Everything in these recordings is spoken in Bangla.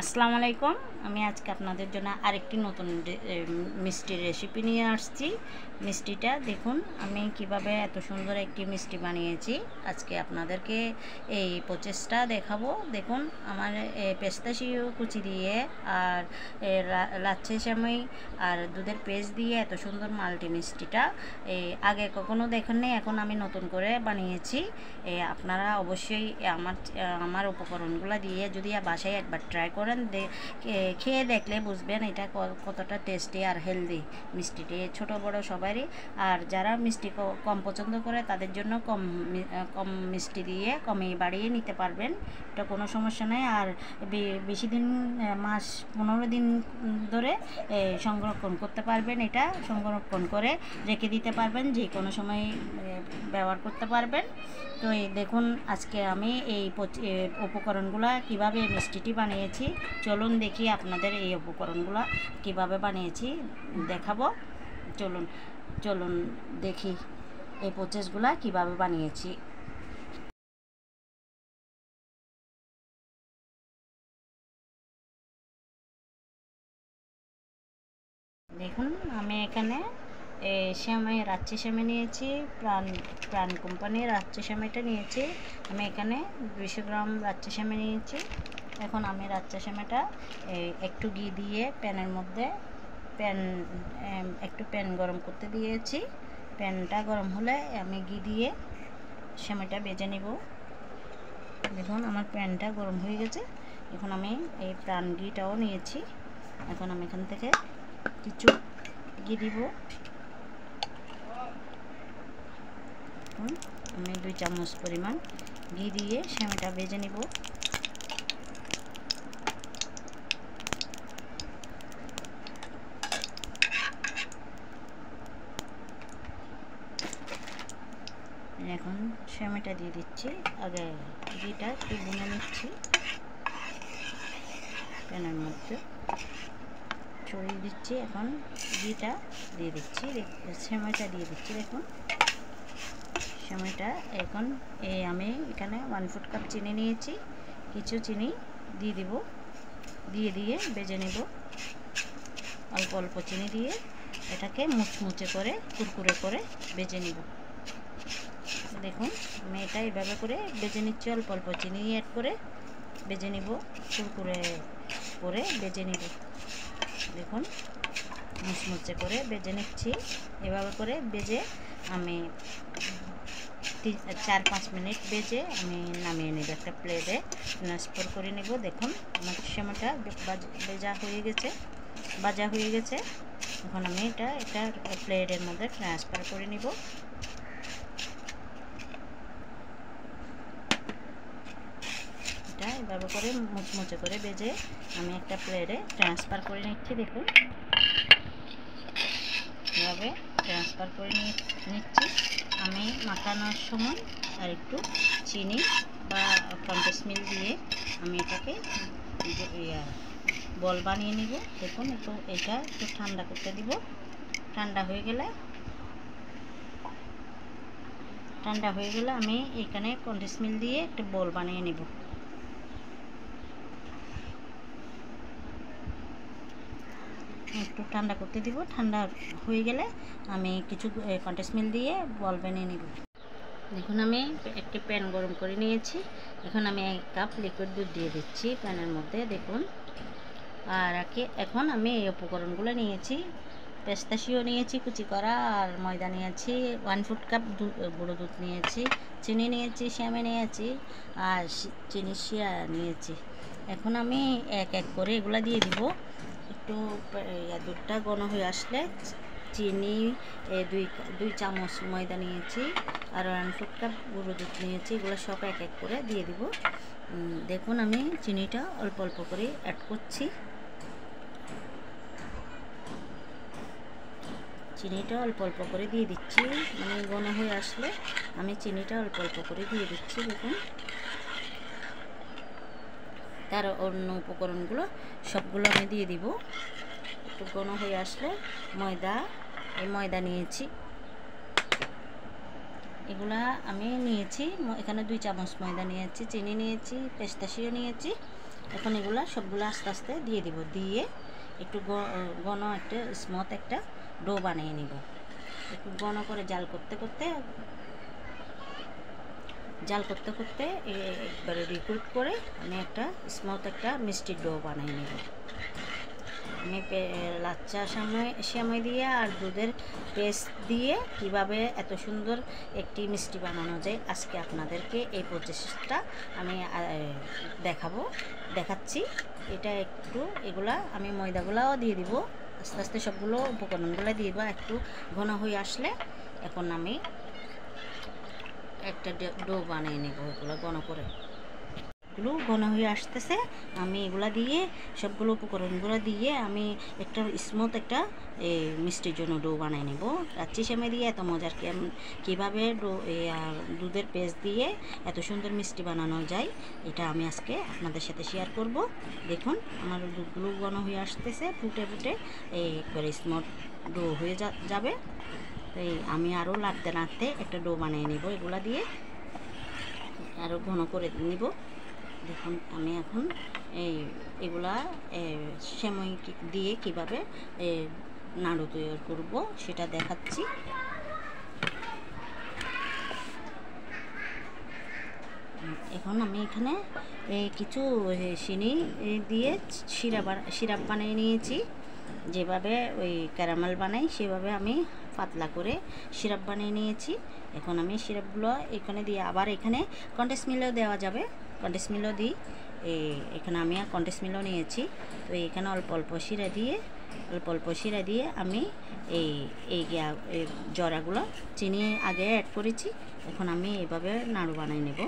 আসসালামু আলাইকুম। আমি আজকে আপনাদের জন্য আরেকটি নতুন মিষ্টির রেসিপি নিয়ে আসছি। মিষ্টিটা দেখুন আমি কিভাবে এত সুন্দর একটি মিষ্টি বানিয়েছি। আজকে আপনাদেরকে এই প্রসেসটা দেখাবো। দেখুন আমার পেস্তাশিও কুচি দিয়ে আর লাচ্ছি সেমাই আর দুধের পেস্ট দিয়ে এত সুন্দর মাল্টি মিষ্টিটা আগে কখনো দেখেননি, এখন আমি নতুন করে বানিয়েছি। আপনারা অবশ্যই আমার উপকরণগুলো দিয়ে যদি বাসায় একবার ট্রাই করেন, খেয়ে দেখলে বুঝবেন এটা কতটা টেস্টি আর হেলদি মিষ্টিটি, ছোট বড় সবারই। আর যারা মিষ্টি কম পছন্দ করে তাদের জন্য কম মিষ্টি দিয়ে কমিয়ে বাড়িয়ে নিতে পারবেন, এটা কোনো সমস্যা নেই। আর বেশি দিন, মাস 15 দিন ধরে সংরক্ষণ করতে পারবেন, এটা সংরক্ষণ করে রেখে দিতে পারবেন, যে কোনো সময় ব্যবহার করতে পারবেন। তো দেখুন আজকে আমি এই উপকরণগুলো কিভাবে মিষ্টিটি বানিয়েছি, চলুন দেখি আপনাদের এই উপকরণগুলো কিভাবে বানিয়েছি দেখাবো। চলুন দেখি এই প্রসেসগুলো কিভাবে বানিয়েছি। দেখুন আমি এখানে সেমাই, রাচ্ছি সেমাই নিয়েছি, প্রাণ কোম্পানির রাচ্ছি সেমাইটা নিয়েছি। আমি এখানে 200 গ্রাম রাচ্ছি সেমাই নিয়েছি। এখন আমি রাচ্ছি সেমাইটা একটু ঘি দিয়ে প্যানের মধ্যে একটু প্যান গরম করতে দিয়েছি। প্যানটা গরম হলে আমি ঘি দিয়ে সেমাইটা ভেজে নিব। দেখুন আমার প্যানটা গরম হয়ে গেছে। এখন আমি এই প্রাণ ঘিটাও নিয়েছি। এখন আমি এখান থেকে কিছু ঘি দিব। আমি 2 চামচ পরিমাণ ঘি দিয়ে সেমাইটা ভেজে নিব। এখন সেমাইটা দিয়ে দিচ্ছি। আগে ঘিটা একটু ভুনে নিচ্ছি, প্যানের মধ্যে ছড়িয়ে দিচ্ছি। এখন ঘিটা দিয়ে দিচ্ছি, সেমাইটা দিয়ে দিচ্ছি। দেখুন সেমাইটা এখন আমি এখানে 1/4 কাপ চিনি নিয়েছি। কিছু চিনি দিয়ে দিব, দিয়ে ভেজে নেব। অল্প অল্প চিনি দিয়ে এটাকে মুচমুচে করে কুরকুরে করে ভেজে নেব। দেখুন আমি এটা এইভাবে করে ভেজে নিচ্ছি, অল্প অল্প চিনি অ্যাড করে ভেজে নিব, কুরকুরে করে ভেজে নিব। দেখুন মুচমুচে করে ভেজে নিচ্ছি। এভাবে করে ভেজে আমি 4-5 মিনিট ভেজে আমি নামিয়ে নেব, একটা প্লেটে ট্রান্সফার করে নেব। দেখুন আমার সেমাইটা ভাজা হয়ে গেছে। এখন আমি এটা প্লেটের মধ্যে ট্রান্সফার করে নিব। এটা এভাবে করে মুচমুচে করে ভেজে আমি একটা প্লেটে ট্রান্সফার করে নিচ্ছি। দেখুন এভাবে ট্রান্সফার করে নিচ্ছি। আমি মাখানোর সময় আর একটু চিনি বা কনডেন্স মিল্ক দিয়ে আমি এটাকে বল বানিয়ে নিব। দেখুন এটা একটু ঠান্ডা করতে দিব। ঠান্ডা হয়ে গেলে আমি এখানে কনডেন্স মিল্ক দিয়ে একটা বল বানিয়ে নিব। একটু ঠান্ডা করতে দিব। ঠান্ডা হয়ে গেলে আমি কিছু কনডেন্স মিল্ক দিয়ে বল বানিয়ে নিব। দেখুন আমি একটি প্যান গরম করে নিয়েছি। এখন আমি 1 কাপ লিকুইড দুধ দিয়ে দিচ্ছি প্যানের মধ্যে। দেখুন আর এখন আমি এই উপকরণগুলো নিয়েছি। পেস্তাশিও নিয়েছি কুচি করা, আর ময়দা নিয়েছি, 1/4 কাপ গুঁড়ো দুধ নিয়েছি, চিনি নিয়েছি, সেমাই নিয়েছি, আর চিনি শিরা নিয়েছি। এখন আমি এক এক করে এগুলো দিয়ে দিব। একটু দুধটা ঘন হয়ে আসলে চিনি, 2 চামচ ময়দা নিয়েছি, আর 1/4 কাপ গুঁড়ো দুধ নিয়েছি, এগুলো সব এক এক করে দিয়ে দিব। দেখুন আমি চিনিটা অল্প অল্প করে অ্যাড করছি। চিনিটা অল্প অল্প করে দিয়ে দিচ্ছি, মানে ঘন হয়ে আসলে আমি চিনিটা অল্প অল্প করে দিয়ে দিচ্ছি। দেখুন তার অন্য উপকরণগুলো সবগুলো আমি দিয়ে দিব। একটু ঘন হয়ে আসলে ময়দা নিয়েছি, এগুলা আমি নিয়েছি। এখানে 2 চামচ ময়দা নিয়েছি, চিনি নিয়েছি, পেস্তাশিও নিয়েছি, এখন এগুলা সবগুলো আস্তে আস্তে দিয়ে দিব, দিয়ে একটু ঘন একটা স্মুথ একটা ডো বানিয়ে নিব। একটু ঘন করে জাল করতে করতে একবারে রিক্রুট করে আমি একটা স্মুথ একটা মিষ্টির ডো বানিয়ে নেব। আমি লাচ্চা সেমাই দিয়ে আর দুধের পেস্ট দিয়ে কিভাবে এত সুন্দর একটি মিষ্টি বানানো যায় আজকে আপনাদেরকে এই প্রচেষ্টা আমি দেখাচ্ছি। এটা একটু এগুলা আমি ময়দাগুলাও দিয়ে দিব, আস্তে আস্তে সবগুলো উপকরণগুলো দিয়ে দিব। একটু ঘন হয়ে আসলে এখন আমি একটা ডো বানিয়ে নেব। এগুলো ঘন করে ঘন হয়ে আসতেছে, আমি এগুলা দিয়ে সবগুলো উপকরণগুলো দিয়ে আমি একটা স্মুথ একটা মিষ্টির জন্য ডো বানিয়ে নেব। লাচ্ছি সেমাই দিয়ে এত মজার কীভাবে ডো দুধের পেস্ট দিয়ে এত সুন্দর মিষ্টি বানানো যায় এটা আমি আজকে আপনাদের সাথে শেয়ার করব। দেখুন আমার দুধগুলো ঘন হয়ে আসতেছে, ফুটে ফুটে একবারে স্মুথ ডো হয়ে যাবে। আমি আরও নাড়তে একটা ডো বানিয়ে নেব, এগুলা দিয়ে আরও ঘন করে নিব। দেখুন আমি এখন এগুলা সেমাই দিয়ে কিভাবে নাড়ু তৈরি করব সেটা দেখাচ্ছি। এখন আমি এখানে কিছু চিনি দিয়ে সিরাপ বানিয়ে নিয়েছি। যেভাবে ওই ক্যারামেল বানাই সেভাবে আমি পাতলা করে সিরাপ বানিয়ে নিয়েছি। এখন আমি সিরাপগুলো এখানে দিয়ে আবার এখানে কন্ডেন্স মিল্কও দেওয়া যাবে, কন্ডেন্স মিল্কও দিই। এখানে আমি কন্ডেন্স মিল্কও নিয়েছি। তো এখানে অল্প অল্প শিরা দিয়ে আমি এই জরাগুলো চিনি আগে অ্যাড করেছি। এখন আমি এইভাবে নাড়ু বানিয়ে নেব,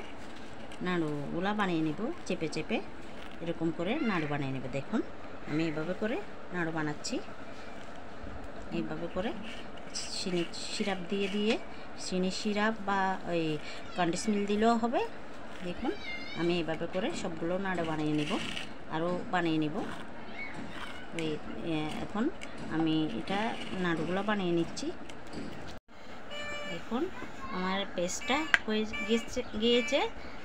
নাড়ুগুলা বানিয়ে নেব চেপে চেপে এরকম করে নাড়ু বানিয়ে নেব। দেখুন আমি এইভাবে করে নাড়ু বানাচ্ছি, এইভাবে করে চিনি সিরাপ দিয়ে চিনি সিরাপ বা ওই কন্ডেন্স মিল্ক দিলেও হবে। দেখুন আমি এইভাবে করে সবগুলো নাড়ু বানিয়ে নেব, আরও বানিয়ে নেব। এখন আমি এটা নাড়ুগুলো বানিয়ে নিচ্ছি। দেখুন আমার পেস্টটা হয়ে গিয়েছে,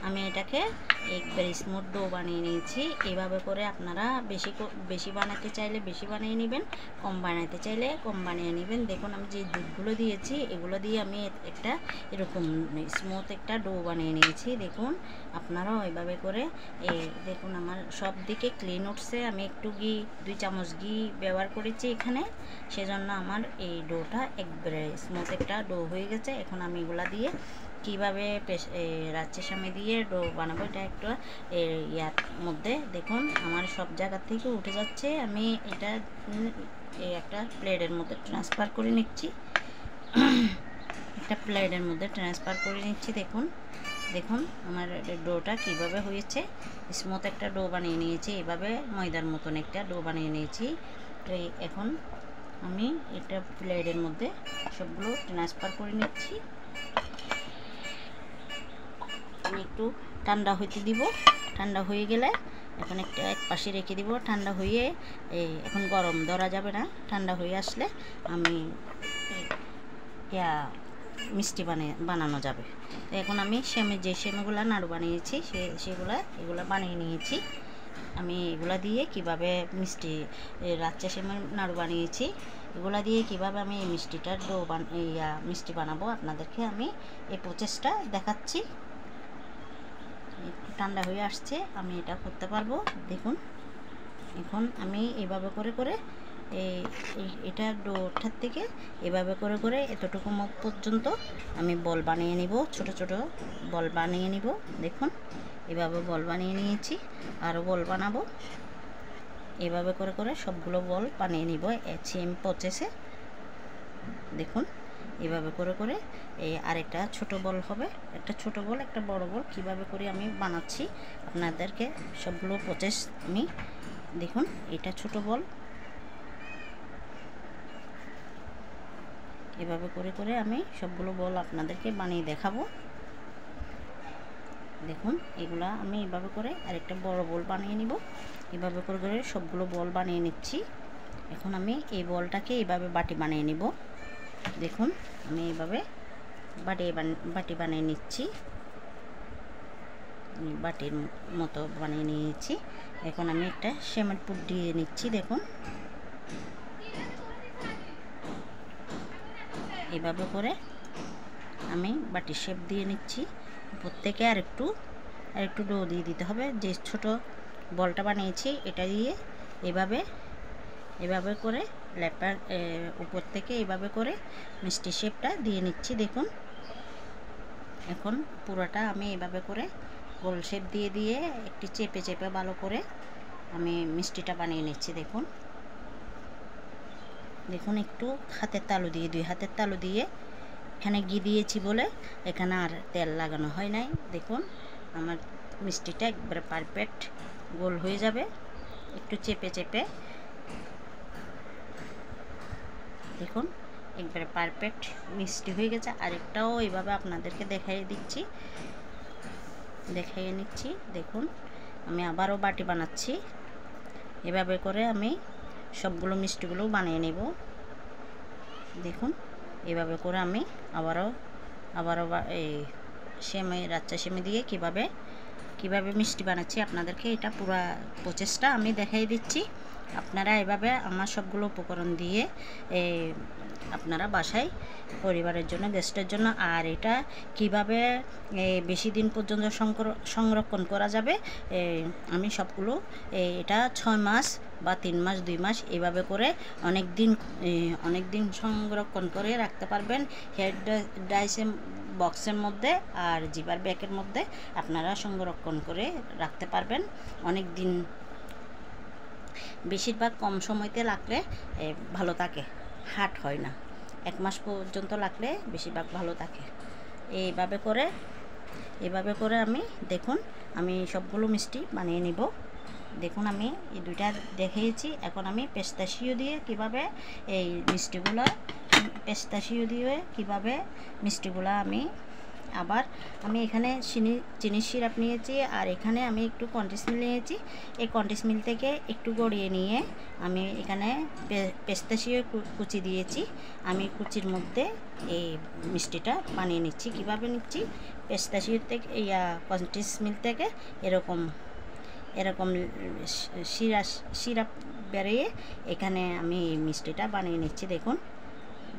আমি এটাকে একবারে স্মুথ ডো বানিয়ে নিয়েছি। এইভাবে করে আপনারা বেশি বানাতে চাইলে বেশি বানিয়ে নেবেন, কম বানাতে চাইলে কম বানিয়ে নেবেন। দেখুন আমি যে দুধগুলো দিয়েছি এগুলো দিয়ে আমি একটা এরকম স্মুথ একটা ডো বানিয়ে নিয়েছি। দেখুন আপনারাও এইভাবে করে দেখুন আমার সব দিকে ক্লিন উঠছে। আমি একটু 2 চামচ ঘি ব্যবহার করেছি এখানে, সেজন্য আমার এই ডোটা একবারে স্মুথ একটা ডো হয়ে গেছে। এখন আমি এগুলা দিয়ে কীভাবে লাচ্ছি সেমাই দিয়ে ডো বানাবো এটা একটা ইয়ার মধ্যে দেখুন আমার সব জায়গা থেকে উঠে যাচ্ছে। আমি এটা একটা প্লেটের মধ্যে ট্রান্সফার করে নিচ্ছি, দেখুন আমার ডোটা কিভাবে হয়েছে, স্মুথ একটা ডো বানিয়ে নিয়েছি। এভাবে ময়দার মতন একটা ডো বানিয়ে নিয়েছি। তো এখন আমি এটা প্লেটের মধ্যে সবগুলো ট্রান্সফার করে নিচ্ছি। আমি একটু ঠান্ডা হইতে দিব, ঠান্ডা হয়ে গেলে এখন একটা এক পাশে রেখে দিব। ঠান্ডা হয়ে এখন গরম ধরা যাবে না, ঠান্ডা হয়ে আসলে আমি মিষ্টি বানানো যাবে। তো এখন আমি যে সেমাইগুলো নাড়ু বানিয়েছি এগুলা বানিয়ে নিয়েছি। আমি এগুলা দিয়ে কিভাবে লাচ্ছি সেমাই নাড়ু বানিয়েছি, এগুলা দিয়ে কিভাবে আমি এই মিষ্টিটার মিষ্টি বানাবো আপনাদেরকে আমি এই প্রচেষ্টা দেখাচ্ছি। একটু ঠান্ডা হয়ে আসছে, আমি এটা করতে পারবো। দেখুন এখন আমি এইভাবে করে এটা ডোটার থেকে এভাবে করে এতটুকু মুখ পর্যন্ত আমি বল বানিয়ে নিব, ছোট ছোট বল বানিয়ে নিব। দেখুন এভাবে বল বানিয়ে নিয়েছি, আরও বল বানাবো। এভাবে করে সবগুলো বল বানিয়ে নিব সেম প্রসেসে। দেখুন এভাবে করে আরেকটা ছোট বল হবে, একটা ছোট বল একটা বড় বল কিভাবে করে আমি বানাচ্ছি আপনাদেরকে সবগুলো প্রসেস আমি দেখুন। এটা ছোট বল, এভাবে করে আমি সবগুলো বল আপনাদেরকে বানিয়ে দেখাবো। দেখুন এগুলা আমি এভাবে করে আরেকটা বড় বল বানিয়ে নিব। এভাবে করে সবগুলো বল বানিয়ে নিচ্ছি। এখন আমি এই বলটাকে এইভাবে বাটি বানিয়ে নিব। দেখুন আমি এইভাবে বাটি বানিয়ে নিচ্ছি। বাটির মতো বানিয়ে নিয়েছি। এখন আমি একটা সেমাই পুর দিয়ে নিচ্ছি। দেখুন এভাবে করে আমি বাটির শেপ দিয়ে নিচ্ছি। প্রত্যেকে আরেকটু ডো দিয়ে দিতে হবে। যে ছোট বলটা বানিয়েছি এটা দিয়ে এভাবে করে লেপার উপর থেকে এভাবে করে মিষ্টি শেপটা দিয়ে নিচ্ছি। দেখুন এখন পুরোটা আমি এভাবে করে গোল শেপ দিয়ে একটু চেপে ভালো করে আমি মিষ্টিটা বানিয়ে নিচ্ছি। দেখুন একটু হাতের তালু দিয়ে 2 হাতের তালু দিয়ে এখানে ঘি দিয়েছি বলে এখানে আর তেল লাগানো হয় নাই। দেখুন আমার মিষ্টিটা একবারে পারফেক্ট গোল হয়ে যাবে। একটু চেপে দেখুন একবারে পারফেক্ট মিষ্টি হয়ে গেছে। আরেকটাও এইভাবে আপনাদেরকে দেখাইয়ে নিচ্ছি। দেখুন আমি আবারও বাটি বানাচ্ছি। এভাবে করে আমি সবগুলো মিষ্টিগুলো বানিয়ে নেব। দেখুন এভাবে করে আমি আবারও এই রাচ্চা সেমাই দিয়ে কিভাবে মিষ্টি বানাচ্ছি আপনাদেরকে এটা পুরো প্রসেসটা আমি দেখাই দিচ্ছি। আপনারা এভাবে আমার সবগুলো উপকরণ দিয়ে আপনারা বাসায় পরিবারের জন্য, গেস্টের জন্য, আর এটা কিভাবে বেশি দিন পর্যন্ত সংরক্ষণ করা যাবে আমি সবগুলো এটা 6 মাস বা 3 মাস 2 মাস এভাবে করে অনেক দিন সংরক্ষণ করে রাখতে পারবেন। হেড ডাইসের বক্সের মধ্যে আর জিপার ব্যাগের মধ্যে আপনারা সংরক্ষণ করে রাখতে পারবেন অনেক দিন। বেশিরভাগ কম সময়তে রাখলে ভালো থাকে, হাট হয় না। 1 মাস পর্যন্ত রাখলে বেশিরভাগ ভালো থাকে। এইভাবে করে আমি দেখুন আমি সবগুলো মিষ্টি বানিয়ে নিব। দেখুন আমি এই দুইটা দেখিয়েছি। এখন আমি পেস্তাশিও দিয়ে কিভাবে মিষ্টিগুলো আমি আমি এখানে চিনির সিরাপ নিয়েছি আর এখানে আমি একটু কন্ডেন্স মিল্ক নিয়েছি। এই কন্ডেন্স মিল্ক থেকে একটু গড়িয়ে নিয়ে আমি এখানে পেস্তাশিও কুচি দিয়েছি। আমি কুচির মধ্যে এই মিষ্টিটা বানিয়ে নিচ্ছি। কিভাবে নিচ্ছি, পেস্তাশিও থেকে কন্ডেন্স মিল্ক থেকে এরকম সিরাপ বেরিয়ে এখানে আমি এই মিষ্টিটা বানিয়ে নিচ্ছি।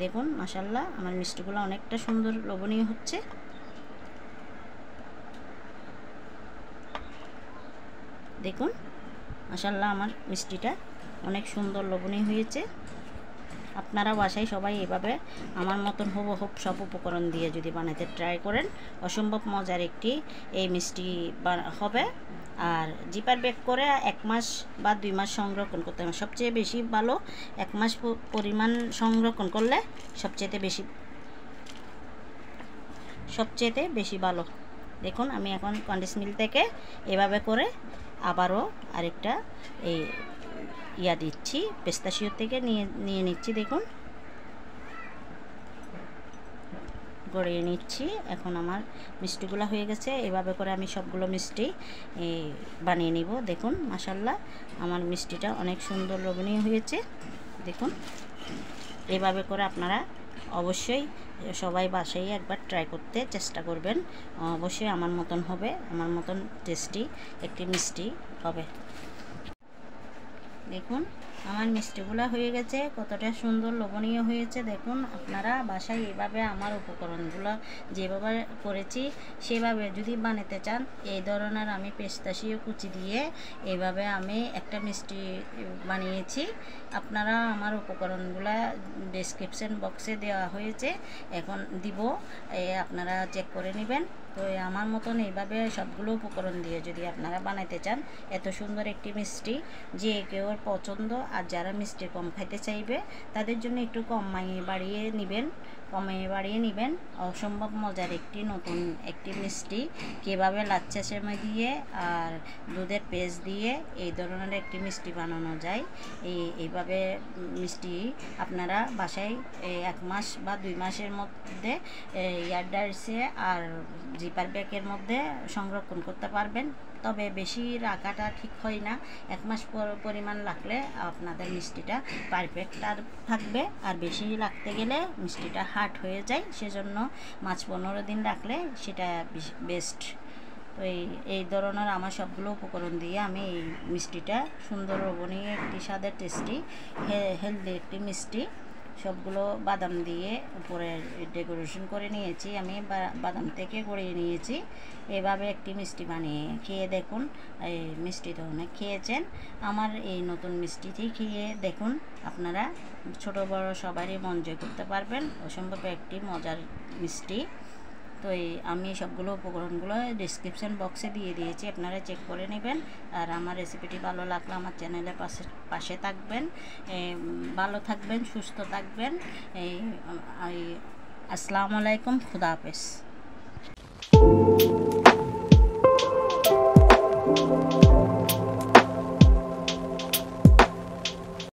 দেখুন মাশাআল্লাহ আমার মিষ্টিগুলো অনেকটা সুন্দর লোভনীয় হচ্ছে। দেখুন মাশাআল্লাহ আমার মিষ্টিটা অনেক সুন্দর লোভনীয় হয়েছে। আপনারা বাসায় সবাই এভাবে আমার মতন হুবহুব সব উপকরণ দিয়ে যদি বানাতে ট্রাই করেন অসম্ভব মজার একটি এই মিষ্টি হবে। আর জিপার ব্যাগ করে 1 মাস বা 2 মাস সংরক্ষণ করতে হবে। সবচেয়ে বেশি ভালো 1 মাস পরিমাণ সংরক্ষণ করলে সবচেয়ে বেশি ভালো। দেখুন আমি এখন কন্ডেন্স মিল্ক থেকে এভাবে করে আবারও আরেকটা দিচ্ছি, পেস্তাশিও থেকে নিয়ে নিচ্ছি। দেখুন গড়িয়ে নিচ্ছি। এখন আমার মিষ্টিগুলো হয়ে গেছে। এভাবে করে আমি সবগুলো মিষ্টি বানিয়ে নিব। দেখুন মাশাআল্লাহ আমার মিষ্টিটা অনেক সুন্দর লোভনীয় হয়েছে। দেখুন এভাবে করে আপনারা অবশ্যই সবাই বাসায় একবার ট্রাই করতে চেষ্টা করবেন। অবশ্যই আমার মতন হবে, আমার মতন টেস্টি একটি মিষ্টি হবে। দেখুন আমার মিষ্টিগুলো হয়ে গেছে, কতটা সুন্দর লোভনীয় হয়েছে। দেখুন আপনারা বাসায় এভাবে আমার উপকরণগুলো যেভাবে করেছি সেভাবে যদি বানাতে চান, এই ধরনের আমি পেস্তাশিও কুচি দিয়ে এইভাবে আমি একটা মিষ্টি বানিয়েছি। আপনারা আমার উপকরণগুলো ডেসক্রিপশন বক্সে দেওয়া হয়েছে, এখন দিব, আপনারা চেক করে নেবেন। তো আমার মতন এইভাবে সবগুলো উপকরণ দিয়ে যদি আপনারা বানাইতে চান এত সুন্দর একটি মিষ্টি যে কেউ পছন্দ, আর যারা মিষ্টি কম খাইতে চাইবে তাদের জন্য একটু কমিয়ে বাড়িয়ে নেবেন। অসম্ভব মজার নতুন একটি মিষ্টি কীভাবে লাচ্ছা সেমাই দিয়ে আর দুধের পেস্ট দিয়ে এই ধরনের একটি মিষ্টি বানানো যায়। এইভাবে মিষ্টি আপনারা বাসায় 1 মাস বা 2 মাসের মধ্যে এয়ারটাইটে আর জিপার ব্যাগের মধ্যে সংরক্ষণ করতে পারবেন। তবে বেশি রাখাটা ঠিক হয় না। 1 মাস পরিমাণ রাখলে আপনাদের মিষ্টিটা পারফেক্ট থাকবে, আর বেশি রাখতে গেলে মিষ্টিটা হার্ড হয়ে যায়। সেজন্য মাছ 15 দিন রাখলে সেটা বেস্ট। তো এই ধরনের আমার সবগুলো উপকরণ দিয়ে আমি এই মিষ্টিটা সুন্দর রবণীয় একটি স্বাদের টেস্টি হেলদি একটি মিষ্টি সবগুলো বাদাম দিয়ে উপরে ডেকোরেশন করে নিয়েছি আমি, বাদাম থেকে গড়িয়ে নিয়েছি। এভাবে একটি মিষ্টি বানিয়ে খেয়ে দেখুন। এই মিষ্টি তো অনেক খেয়েছেন, আমার এই নতুন মিষ্টিটি খেয়ে দেখুন, আপনারা ছোট বড় সবারই মন জয় করতে পারবেন। অসম্ভব একটি মজার মিষ্টি। তো আমি সবগুলো উপকরণগুলো ডিসক্রিপশান বক্সে দিয়ে দিয়েছি, আপনারা চেক করে নেবেন। আর আমার রেসিপিটি ভালো লাগলে আমার চ্যানেলের পাশে থাকবেন। ভালো থাকবেন, সুস্থ থাকবেন। আসসালামু আলাইকুম, খুদা হাফেজ।